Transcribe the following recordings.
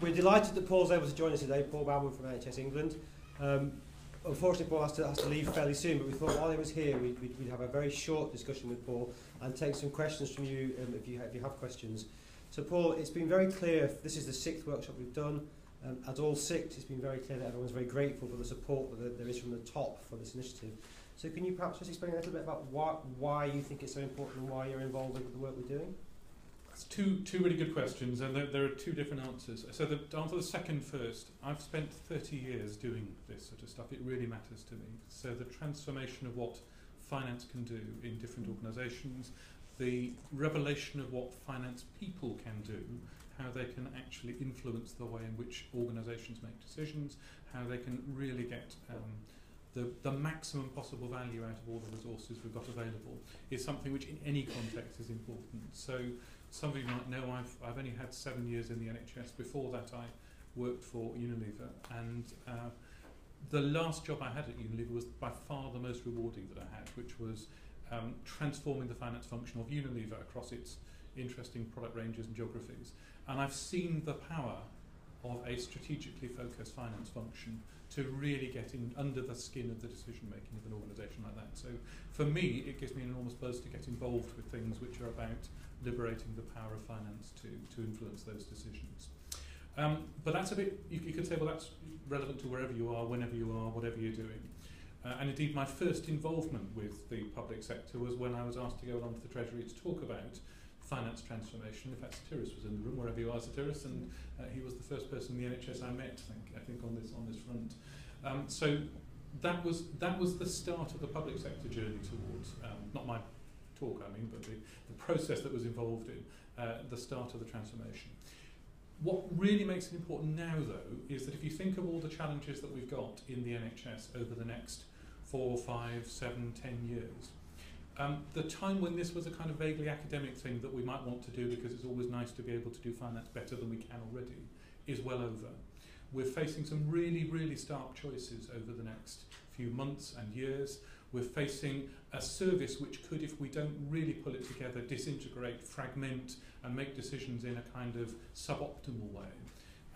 We're delighted that Paul's able to join us today, Paul Bowman from NHS England. Unfortunately, Paul has to leave fairly soon, but we thought while he was here, we'd have a very short discussion with Paul and take some questions from you if you have questions. So, Paul, it's been very clear, this is the 6th workshop we've done. At all 6, it's been very clear that everyone's very grateful for the support that there is from the top for this initiative. So can you perhaps just explain a little bit about why you think it's so important and why you're involved with the work we're doing? That's two really good questions, and there are 2 different answers. So to answer the second first, I've spent 30 years doing this sort of stuff. It really matters to me. So the transformation of what finance can do in different organisations, the revelation of what finance people can do, how they can actually influence the way in which organisations make decisions, how they can really get the maximum possible value out of all the resources we've got available, is something which in any context is important. So some of you might know I've only had 7 years in the NHS. Before that I worked for Unilever, and the last job I had at Unilever was by far the most rewarding that I had, which was transforming the finance function of Unilever across its interesting product ranges and geographies. And I've seen the power of a strategically focused finance function to really get in under the skin of the decision making of an organisation like that. So for me, it gives me an enormous buzz to get involved with things which are about liberating the power of finance to influence those decisions. But that's a bit, you could say, well, that's relevant to wherever you are, whenever you are, whatever you're doing. And indeed, my first involvement with the public sector was when I was asked to go along to the Treasury to talk about finance transformation. In fact, Satiris was in the room, wherever you are, Satiris, and he was the first person in the NHS I met, I think on this front. So that was the start of the public sector journey towards, not my talk, I mean, but the process that was involved in the start of the transformation. What really makes it important now, though, is that if you think of all the challenges that we've got in the NHS over the next 4, 5, 7, 10 years, the time when this was a kind of vaguely academic thing that we might want to do because it's always nice to be able to do finance better than we can already is well over. We're facing some really, really stark choices over the next few months and years. We're facing a service which could, if we don't really pull it together, disintegrate, fragment, and make decisions in a kind of suboptimal way.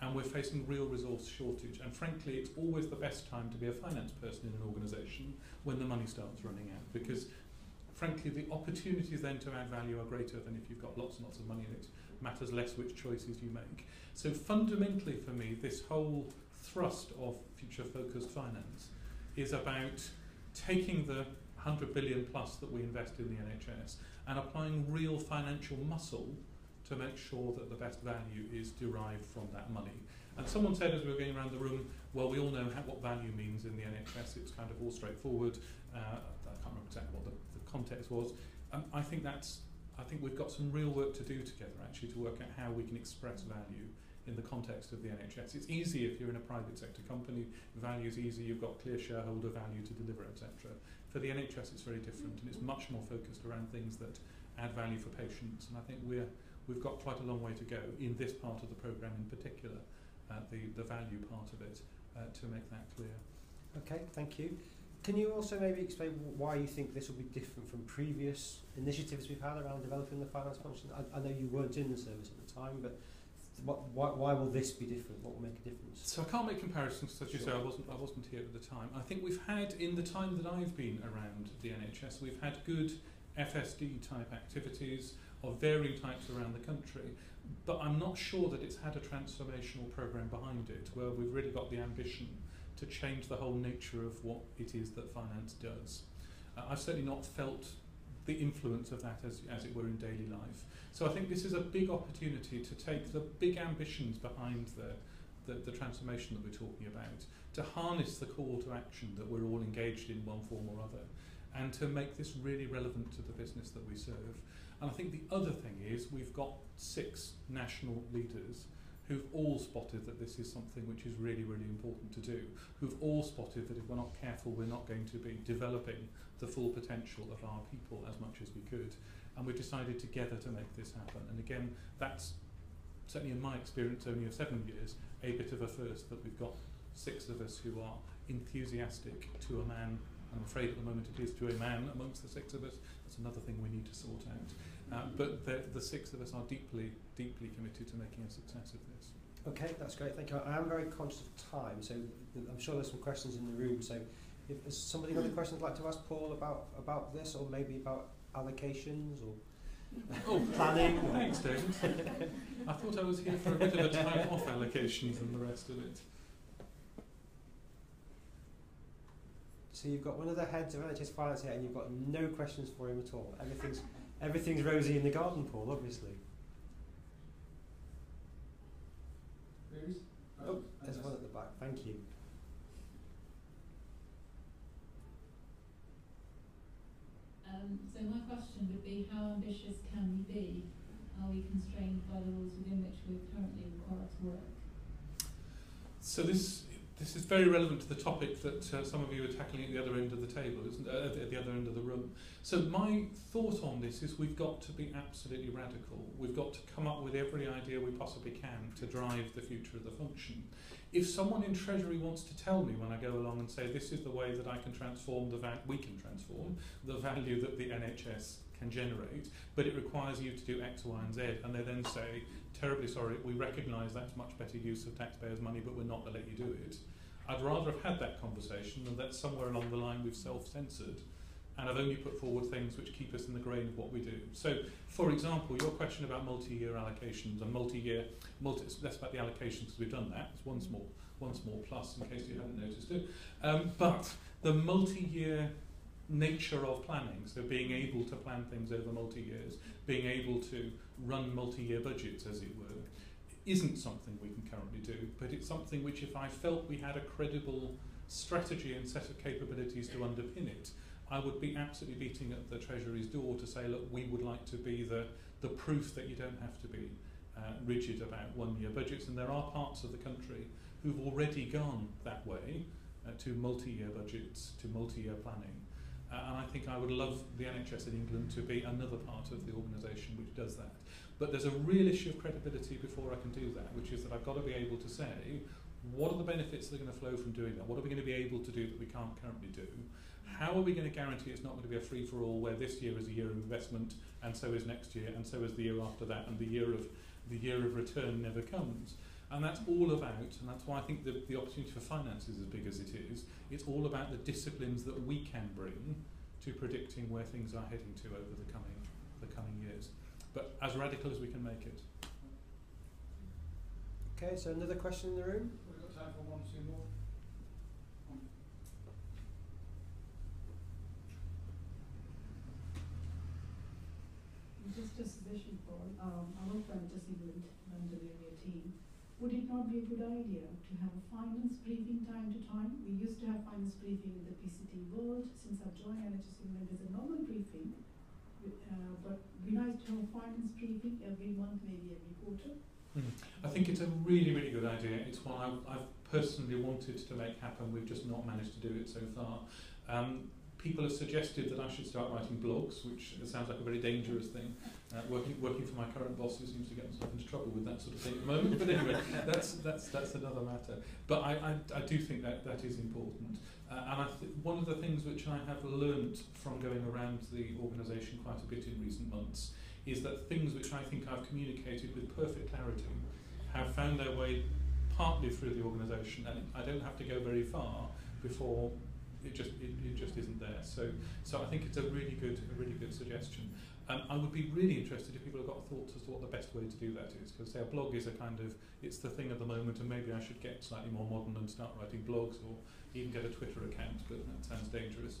And we're facing real resource shortage. And frankly, it's always the best time to be a finance person in an organisation when the money starts running out, because frankly, the opportunities then to add value are greater than if you've got lots and lots of money, and it matters less which choices you make. So fundamentally for me, this whole thrust of future-focused finance is about taking the 100 billion plus that we invest in the NHS and applying real financial muscle to make sure that the best value is derived from that money. And someone said as we were going around the room, well, we all know what value means in the NHS. It's kind of all straightforward. I can't remember exactly what the context was. I think we've got some real work to do together, actually, to work out how we can express value in the context of the NHS. It's easy if you're in a private sector company. Value's easy. You've got clear shareholder value to deliver, etc. For the NHS, it's very different, and it's much more focused around things that add value for patients. And I think we've got quite a long way to go in this part of the programme in particular, the value part of it, to make that clear. Okay, thank you. Can you also maybe explain why you think this will be different from previous initiatives we've had around developing the finance function? I know you weren't in the service at the time, but why will this be different? What will make a difference? So I can't make comparisons, as you say, I wasn't here at the time. I think we've had, in the time that I've been around the NHS, we've had good FSD type activities of varying types around the country, but I'm not sure that it's had a transformational programme behind it, where we've really got the ambition to change the whole nature of what it is that finance does. I've certainly not felt the influence of that as it were in daily life. So I think this is a big opportunity to take the big ambitions behind the transformation that we're talking about, to harness the call to action that we're all engaged in one form or other, and to make this really relevant to the business that we serve. And I think the other thing is we've got 6 national leaders who've all spotted that this is something which is really, really important to do, who've all spotted that if we're not careful, we're not going to be developing the full potential of our people as much as we could. And we've decided together to make this happen. And again, that's certainly in my experience only of 7 years, a bit of a first, that we've got 6 of us who are enthusiastic to a man. I'm afraid at the moment it is to a man amongst the 6 of us. That's another thing we need to sort out. But the 6 of us are deeply, deeply committed to making a success of this. Okay, that's great, thank you. I am very conscious of time, so I'm sure there's some questions in the room. So if there's somebody got any questions I'd like to ask Paul about this, or maybe about allocations or planning? Thanks, David. I thought I was here for a bit of a time off allocations and the rest of it. So you've got one of the heads of NHS Finance here, and you've got no questions for him at all. Everything's rosy in the garden, Paul, obviously. Oh, there's one at the back. Thank you. So my question would be, how ambitious can we be? Are we constrained by the rules within which we're currently required to work? So this is very relevant to the topic that some of you are tackling at the other end of the table, isn't it? At the other end of the room. So my thought on this is we've got to be absolutely radical. We've got to come up with every idea we possibly can to drive the future of the function. If someone in Treasury wants to tell me when I go along and say this is the way that I can transform we can transform the value that the NHS can generate, but it requires you to do X, Y and Z, and they then say, terribly sorry, we recognise that's much better use of taxpayers' money, but we're not going to let you do it. I'd rather have had that conversation than that somewhere along the line we've self-censored and I've only put forward things which keep us in the grain of what we do. So, for example, your question about multi-year allocations and less about the allocations because we've done that. It's one small plus in case you hadn't noticed it. But the multi-year nature of planning, so being able to plan things over multi-years, being able to run multi-year budgets, as it were, isn't something we can currently do, but it's something which, if I felt we had a credible strategy and set of capabilities to underpin it, I would be absolutely beating at the Treasury's door to say, look, we would like to be the proof that you don't have to be rigid about one-year budgets, and there are parts of the country who've already gone that way to multi-year budgets, to multi-year planning. And I think I would love the NHS in England to be another part of the organisation which does that. But there's a real issue of credibility before I can do that, which is that I've got to be able to say, what are the benefits that are going to flow from doing that? What are we going to be able to do that we can't currently do? How are we going to guarantee it's not going to be a free-for-all where this year is a year of investment and so is next year and so is the year after that and the year of return never comes? And that's all about, and that's why I think the opportunity for finance is as big as it is, it's all about the disciplines that we can bring to predicting where things are heading to over the coming years. But as radical as we can make it. Okay, so another question in the room? We've got time for one or two more. Just a suggestion, Paul. I work for NHS England, London area team. Would it not be a good idea to have a finance briefing time to time? We used to have finance briefing in the PCT world. Since I've joined NHS England, there's a normal briefing, but it'd be nice to have a finance briefing every month, maybe every quarter. I think it's a really, really good idea. It's one I've personally wanted to make happen. We've just not managed to do it so far. People have suggested that I should start writing blogs, which sounds like a very dangerous thing. Working for my current boss, who seems to get himself into trouble with that sort of thing at the moment. But anyway, that's another matter. But I do think that is important. And one of the things which I have learnt from going around the organisation quite a bit in recent months is that things which I think I've communicated with perfect clarity have found their way partly through the organisation, and I don't have to go very far before it just isn't there. So I think it's a really good suggestion. I would be really interested if people have got thoughts as to what the best way to do that is, because say a blog is it's the thing at the moment, and maybe I should get slightly more modern and start writing blogs, or even get a Twitter account, but that sounds dangerous.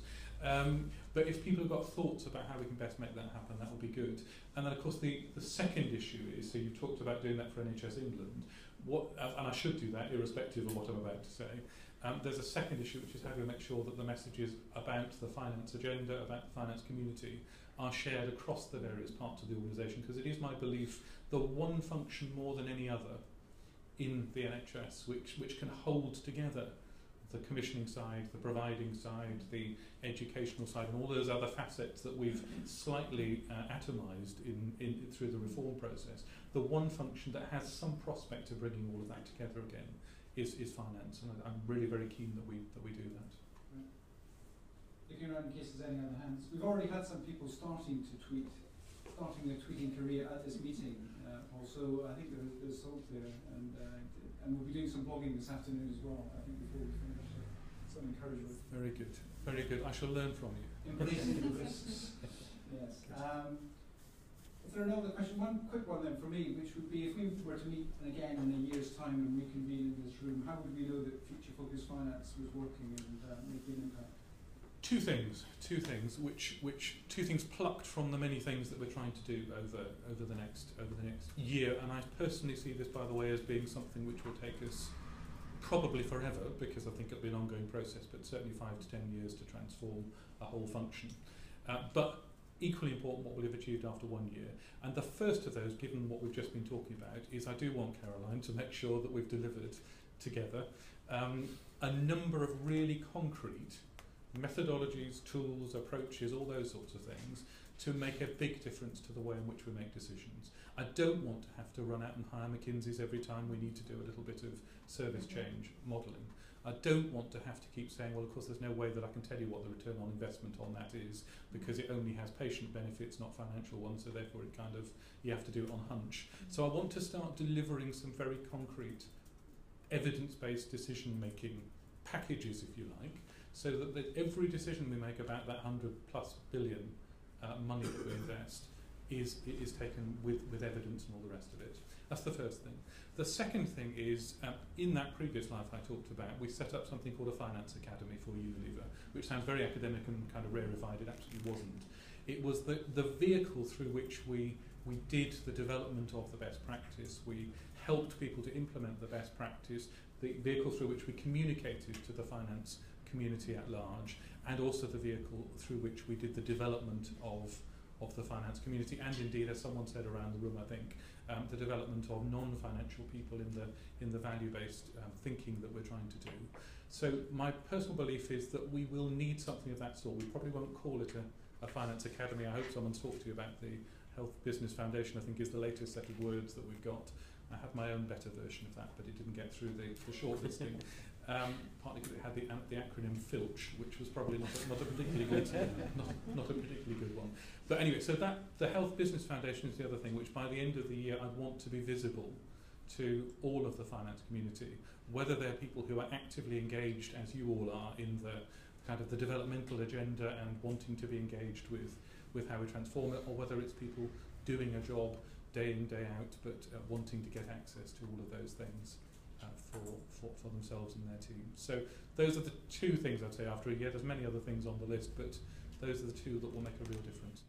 But if people have got thoughts about how we can best make that happen, that would be good. And then of course the second issue is, so you've talked about doing that for NHS England, and I should do that irrespective of what I'm about to say. There's a second issue, which is how do we make sure that the messages about the finance agenda, about the finance community, are shared across the various parts of the organisation, because it is my belief the one function more than any other in the NHS which can hold together the commissioning side, the providing side, the educational side, and all those other facets that we've slightly atomised through the reform process. The one function that has some prospect of bringing all of that together again is finance, and I'm really very keen that we do that. Looking around in case there's any other hands. We've already had some people starting to tweet starting a tweeting career at this meeting. Also, I think there's hope there, and we'll be doing some blogging this afternoon as well. I think before we finish, some encouragement. Very good, very good. I shall learn from you. Embracing the risks. Yes. If there are no other questions, one quick one then for me, which would be if we were to meet again in a year's time and reconvene in this room, how would we know that Future Focus Finance was working and making an impact? Two things, two things plucked from the many things that we're trying to do over the next year, and I personally see this, by the way, as being something which will take us probably forever, because I think it'll be an ongoing process, but certainly 5 to 10 years to transform a whole function. But equally important what we'll have achieved after 1 year. And the first of those, given what we've just been talking about, is I do want Caroline to make sure that we've delivered together a number of really concrete methodologies, tools, approaches, all those sorts of things, to make a big difference to the way in which we make decisions. I don't want to have to run out and hire McKinsey's every time we need to do a little bit of service change modelling. I don't want to have to keep saying, well, of course, there's no way that I can tell you what the return on investment on that is, because it only has patient benefits, not financial ones, so therefore it kind of, you have to do it on hunch. So I want to start delivering some very concrete evidence-based decision-making packages, if you like, so that every decision we make about that 100+ billion money that we invest is taken with evidence and all the rest of it. That's the first thing. The second thing is, in that previous life I talked about, we set up something called a Finance Academy for Unilever, which sounds very academic and kind of rarefied. It actually wasn't. It was the vehicle through which we did the development of the best practice. We helped people to implement the best practice, the vehicle through which we communicated to the finance community at large, and also the vehicle through which we did the development of the finance community, and indeed, as someone said around the room, I think, the development of non-financial people in the value-based thinking that we're trying to do. So my personal belief is that we will need something of that sort. We probably won't call it a finance academy. I hope someone's talked to you about the Health Business Foundation, I think is the latest set of words that we've got. I have my own better version of that, but it didn't get through the shortlisting. Partly because it had the acronym FILCH, which was probably not a particularly good not a particularly good one. But anyway, so that the Health Business Foundation is the other thing, which by the end of the year I'd want to be visible to all of the finance community, whether they're people who are actively engaged, as you all are, in the kind of the developmental agenda and wanting to be engaged with how we transform it, or whether it's people doing a job day in, day out, but wanting to get access to all of those things for themselves and their teams. So those are the two things I'd say after a year. There's many other things on the list, but those are the two that will make a real difference.